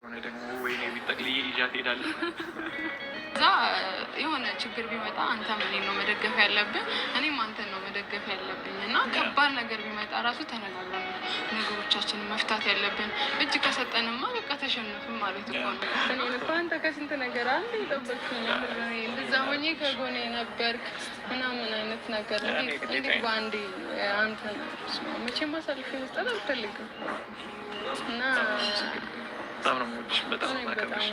ሆነ ደግሞ ወይኔ ቢጠቅልዬ ይዣት ሄዳለሁ። እዛ የሆነ ችግር ቢመጣ አንተም እኔን ነው መደገፍ ያለብን፣ እኔም አንተን ነው መደገፍ ያለብኝ እና ከባድ ነገር ቢመጣ ራሱ ተነጋግረን ነገሮቻችንን መፍታት ያለብን። እጅ ከሰጠንማ በቃ ተሸነፍን ማለት እኮ ነው። እኔን እኮ አንተ ከስንት ነገር አንድ የጠበቅኝ እንደዛ ሆኜ ከጎኔ ነበርክ ምናምን አይነት ነገር እንዴት በአንዴ አንተ መቼም አሳልፌ መስጠት አልፈልግም እና በጣም ነው የምወድሽ፣ በጣም ነው የማከብርሽ።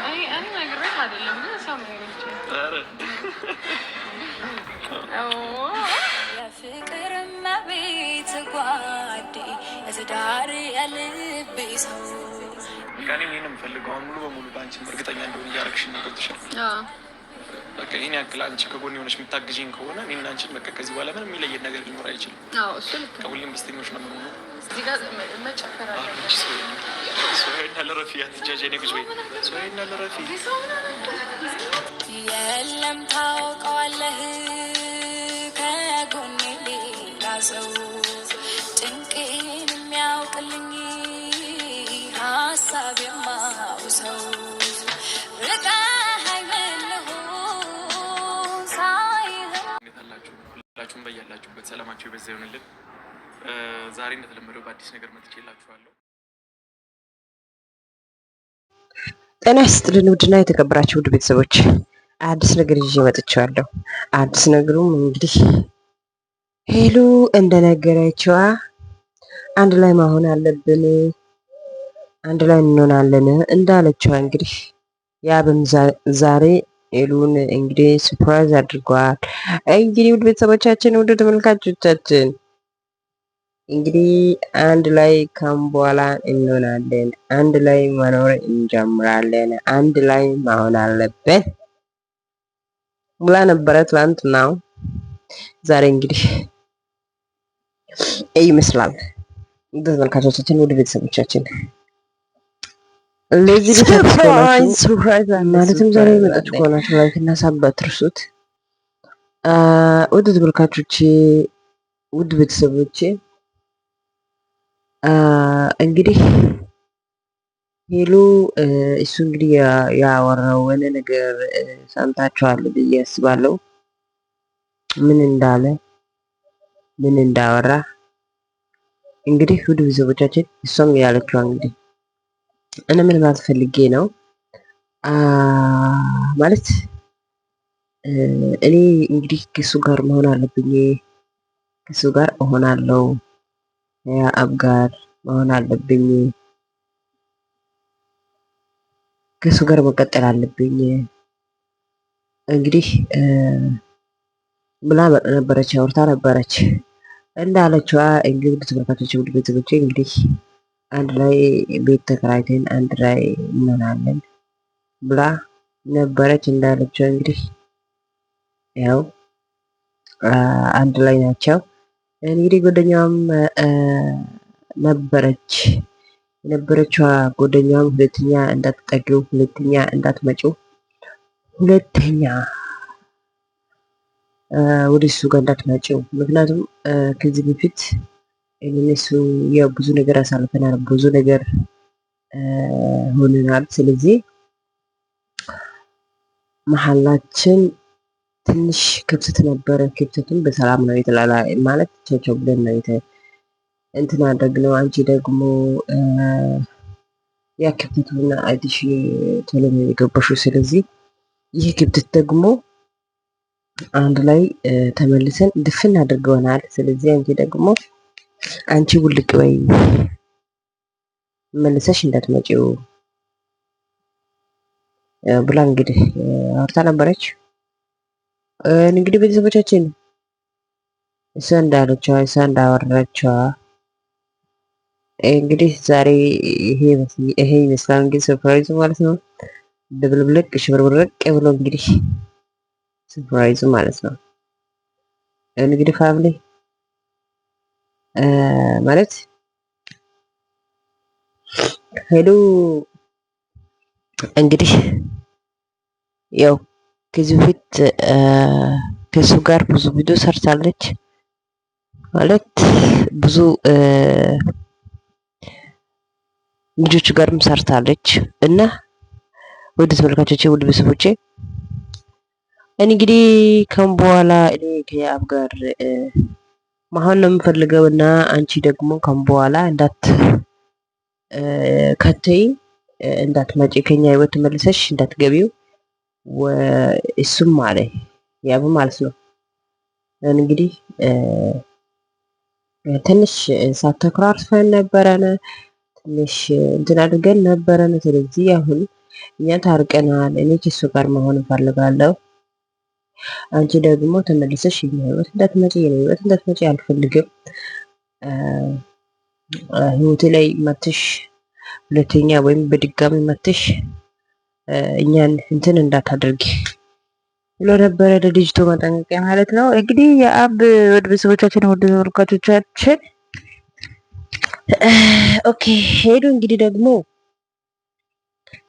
እኔ ነግሬህ አይደለም ግን ሰው የፍቅር እመቤት ጓዴ የትዳር የልቤ ሰው በቃ እኔ ይሄን የምፈልገው ሙሉ በሙሉ በአንቺም እርግጠኛ እንደሆነ እያደረግሽ ነው። ገብቶሻል? በቃ ይሄን ያክል አንቺ ከጎን የሆነች የምታግዥኝ ከሆነ እኔና አንቺን በቃ ከዚህ በኋላ ምንም የሚለየን ነገር ሊኖር አይችልም። እሱ ልክ ነው። ሁሌም ደስተኞች ነው የምንሆነው። እዚህ ጋር መጨፈር አለብሽ። ሶሄና ለረፊ አትጃጃኔ ጉዞ ሶሄና ለረፊ የለም ታውቀዋለህ ከጎኔ ሌላ ሰው ጭንቄን የሚያውቅልኝ ሀሳብ የማውሰው ርቃ ሃይመለሁ ሳይህ ሁላችሁም በያላችሁበት ሰላማችሁ የበዛ ይሆንልን። ዛሬ እንደተለመደው በአዲስ ነገር መጥቼላችኋለሁ። ጤና ይስጥልን ውድና የተከበራችሁ ውድ ቤተሰቦች፣ አዲስ ነገር ይዤ መጥቻለሁ። አዲስ ነገሩም እንግዲህ ሄሉ እንደነገረችዋ አንድ ላይ መሆን አለብን፣ አንድ ላይ እንሆናለን እንዳለችዋ እንግዲህ ያብም ዛሬ ሄሉን እንግዲህ ሰርፕራይዝ አድርጓል። እንግዲህ ውድ ቤተሰቦቻችን፣ ውድ ተመልካቾቻችን እንግዲህ አንድ ላይ ከም በኋላ እንሆናለን፣ አንድ ላይ መኖር እንጀምራለን፣ አንድ ላይ መሆን አለብን ብላ ነበረ ትናንትናው። ዛሬ እንግዲህ ይመስላል ተመልካቾቻችን፣ ውድ ቤተሰቦቻችን ለዚህ ሰርፕራይዝ ማለትም ዛሬ መጣች ከሆናችሁ ላይክ እና ሳብ አትርሱት። ውድ ተመልካቾቼ፣ ውድ ቤተሰቦቼ እንግዲህ ሄሉ እሱ እንግዲህ ያወራውን ነገር ሰምታችኋል ብዬ አስባለሁ። ምን እንዳለ ምን እንዳወራ እንግዲህ ውድ ቤተሰቦቻችን፣ እሷም ያለችው እንግዲህ እኔ ምን ማለት ፈልጌ ነው ማለት እኔ እንግዲህ ከሱ ጋር መሆን አለብኝ፣ ከሱ ጋር እሆናለሁ፣ አብ ጋር መሆን አለብኝ፣ ከሱ ጋር መቀጠል አለብኝ እንግዲህ ብላ ነበረች፣ አውርታ ነበረች። እንዳለችዋ እንግዲህ ተመልካቾች፣ ውድ ቤተሰቦቼ እንግዲህ አንድ ላይ ቤት ተከራይተን አንድ ላይ እንሆናለን ብላ ነበረች። እንዳለችው እንግዲህ ያው አንድ ላይ ናቸው። እንግዲህ ጓደኛዋም ነበረች የነበረችዋ ጓደኛዋም ሁለተኛ እንዳትጠጊው፣ ሁለተኛ እንዳትመጪው፣ ሁለተኛ ወደ እሱ ጋር እንዳትመጪው። ምክንያቱም ከዚህ በፊት እነሱ ያው ብዙ ነገር አሳልፈናል፣ ብዙ ነገር ሆነናል። ስለዚህ መሀላችን ትንሽ ክፍተት ነበረ። ክፍተቱን በሰላም ነው የተላላ ማለት ቸቸው ብለን ነው እንትን አደረግነው። አንቺ ደግሞ ያ ክፍተቱን አይተሽ ቶሎ ነው የገባሽው። ስለዚህ ይህ ክፍተት ደግሞ አንድ ላይ ተመልሰን ድፍን አድርገውናል። ስለዚህ አንቺ ውልቅ በይ መልሰሽ እንዳትመጪው ብላ እንግዲህ አውርታ ነበረች። እንግዲህ ቤተሰቦቻችን እሷ እንዳለችዋ እሷ እንዳወራችዋ እንግዲህ ዛሬ ይሄ ይመስላል እንግዲህ ሰርፕራይዙ ማለት ነው። ድብልብልቅ ሽብርብርቅ ብሎ እንግዲህ ሰርፕራይዙ ማለት ነው። እንግዲህ ፋሚሊ ማለት ሄሉ እንግዲህ ያው ከዚህ በፊት ከሱ ጋር ብዙ ቪዲዮ ሰርታለች ማለት ብዙ ልጆቹ ጋርም ሰርታለች እና ወደ ተመልካቾቼ ወደ ቤተሰቦቼ እንግዲህ ከም በኋላ እኔ ከያብ ጋር መሆን ነው የምፈልገው እና አንቺ ደግሞ ከም በኋላ ከተይ እንዳትመጪ ከኛ ህይወት ተመልሰሽ እንዳትገቢው እሱም አለ ያብ ማለት ነው። እንግዲህ ትንሽ ሳትተክራርፈን ነበረን ትንሽ እንትን አድርገን ነበረን። ስለዚህ አሁን እኛ ታርቀናል። እኔ ከሱ ጋር መሆን እፈልጋለሁ። አንቺ ደግሞ ተመልሰሽ የኔ ህይወት እንዳትመጪ አልፈልግም። ህይወቴ ላይ መጥተሽ ሁለተኛ ወይም በድጋሚ መጥተሽ እኛን እንትን እንዳታደርጊ ብሎ ነበረ ለልጅቱ ማጠንቀቂያ ማለት ነው። እንግዲህ የአብ ወደ ቤተሰቦቻችን ወደ ተመልካቾቻችን ኦኬ ሄዱ። እንግዲህ ደግሞ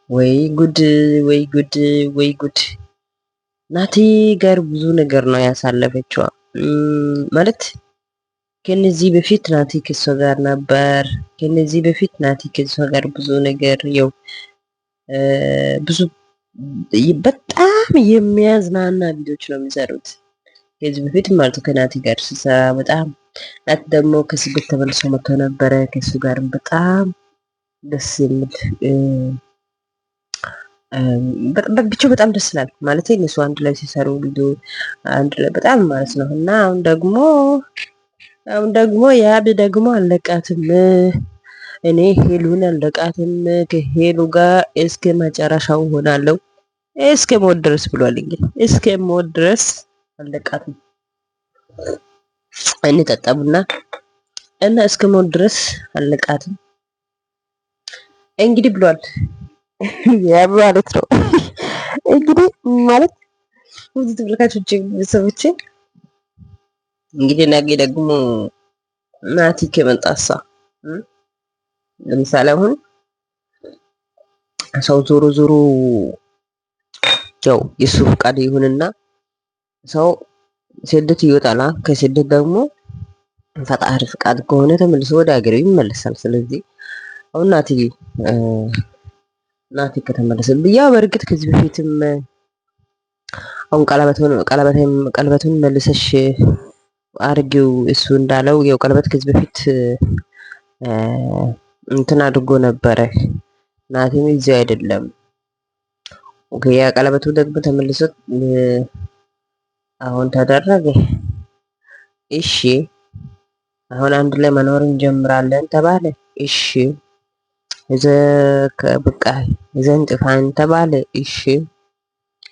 ወይ ጉድ ወይ ጉድ ወይ ጉድ ናቲ ጋር ብዙ ነገር ነው ያሳለፈችው ማለት ከነዚህ በፊት ናቲ ከሷ ጋር ነበር። ከነዚህ በፊት ናቲ ከሷ ጋር ብዙ ነገር ያው ብዙ በጣም የሚያዝናና ቪዲዮዎች ነው የሚሰሩት። ከዚህ በፊት ማለት ከናቲ ጋር ሲሰራ በጣም ናቲ ደግሞ ከስደት ተመልሶ መጥቶ ነበረ። ከሱ ጋርም በጣም ደስ የሚል ብቻው በጣም ደስ ይላል ማለት እነሱ አንድ ላይ ሲሰሩ ቪዲዮ አንድ ላይ በጣም ማለት ነው። እና አሁን ደግሞ ያብ ደግሞ አለቃትም እኔ ሄሉን አለቃትም ከሄሉ ጋር እስከ መጨረሻው ሆናለሁ እስከ ሞት ድረስ ብሏል። እንግዲህ እስከ ሞት ድረስ አለቃትም እንጠጣቡና እና እስከ ሞት ድረስ አለቃትም እንግዲህ ብሏል። ያብ ማለት ነው እንግዲህ ማለት ብዙ ተመልካቾች ቤተሰቦቼ እንግዲህ ነገ ደግሞ ናቲ ከመጣሳ ለምሳሌ አሁን ሰው ዞሮ ያው የሱ ፍቃድ ይሁንና ሰው ስደት ይወጣላ። ከስደት ደግሞ ፈጣሪ ፍቃድ ከሆነ ተመልሶ ወደ ሀገሩ ይመለሳል። ስለዚህ አሁን ናቲ ከተመለሰ ያው በእርግጥ ከዚህ በፊትም አሁን ቀለበቱን መልሰሽ አርጊው እሱ እንዳለው ያው ቀለበት ከዚህ በፊት እንትን አድርጎ ነበረ። ናቲም እዚህ አይደለም ያ ቀለበቱ ደግሞ ተመልሶ አሁን ተደረገ። እሺ አሁን አንድ ላይ መኖር እንጀምራለን ተባለ። እሺ በቃ ይዘን ጥፋን ተባለ። እሺ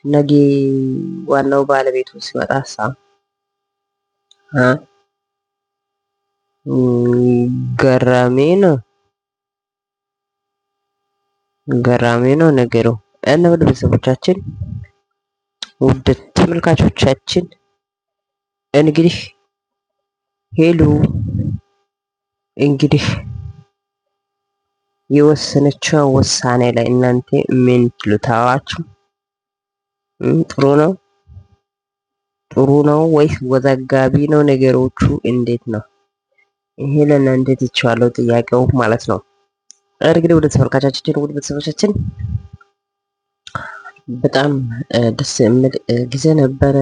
ነገ ዋናው ባለቤቱ ሲመጣሳ ገራሚ ነው ነገሩ። እና ወደ ቤተሰቦቻችን ውድ ተመልካቾቻችን እንግዲህ ሄሉ እንግዲህ የወሰነችው ውሳኔ ላይ እናንተ ምን ትሉታላችሁ? ጥሩ ነው ወይስ ወዛጋቢ ነው? ነገሮቹ እንዴት ነው? ይሄ ለእናንተ ትቼዋለሁ ጥያቄው ማለት ነው። እንግዲህ ወደ ተመልካቾቻችን ወደ ቤተሰቦቻችን በጣም ደስ የሚል ጊዜ ነበረ።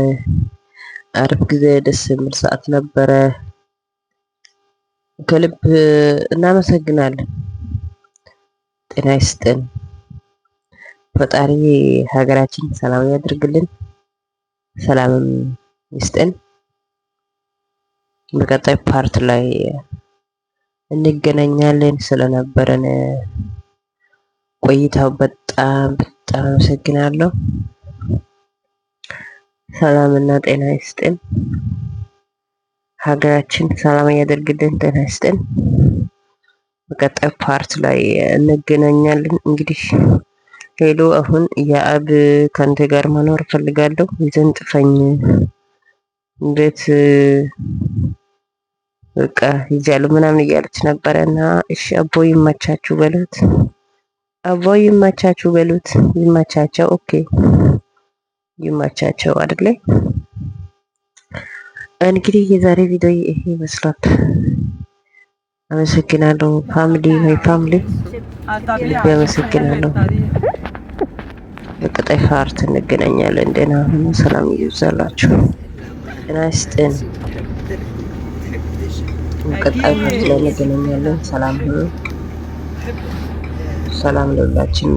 አሪፍ ጊዜ ደስ የሚል ሰዓት ነበረ። ከልብ እናመሰግናለን። ጤና ይስጥን። ፈጣሪ ሀገራችን ሰላም ያድርግልን፣ ሰላምም ይስጥን። በቀጣይ ፓርት ላይ እንገናኛለን። ስለነበረን ቆይታው በጣም አመሰግናለሁ። ሰላምና ጤና ይስጥን። ሀገራችን ሰላም ያደርግልን። ጤና ይስጥን። በቀጣይ ፓርት ላይ እንገናኛለን። እንግዲህ ሄሎ አሁን የአብ ካንተ ጋር መኖር ፈልጋለሁ ይዘን ጥፈኝ እንዴት በቃ ይጃሉ ምናምን እያለች ነበረና እሺ አቦ ይመቻችሁ በሉት። ይመቻቸው። ኦኬ ይመቻቸው አይደለ? እንግዲህ የዛሬ ቪዲዮ ይሄ ይመስላል። አመሰግናለሁ ፋሚሊ ልብ ያመሰግናለሁ። በቀጣይ ፓርት እንገናኛለን። ደህና ሁኑ። ሰላም ይብዛላችሁ። ጤና ይስጥን። በቀጣይ ፓርት ላይ እንገናኛለን። ሰላም ሁኑ። ሰላም ለሁላችን።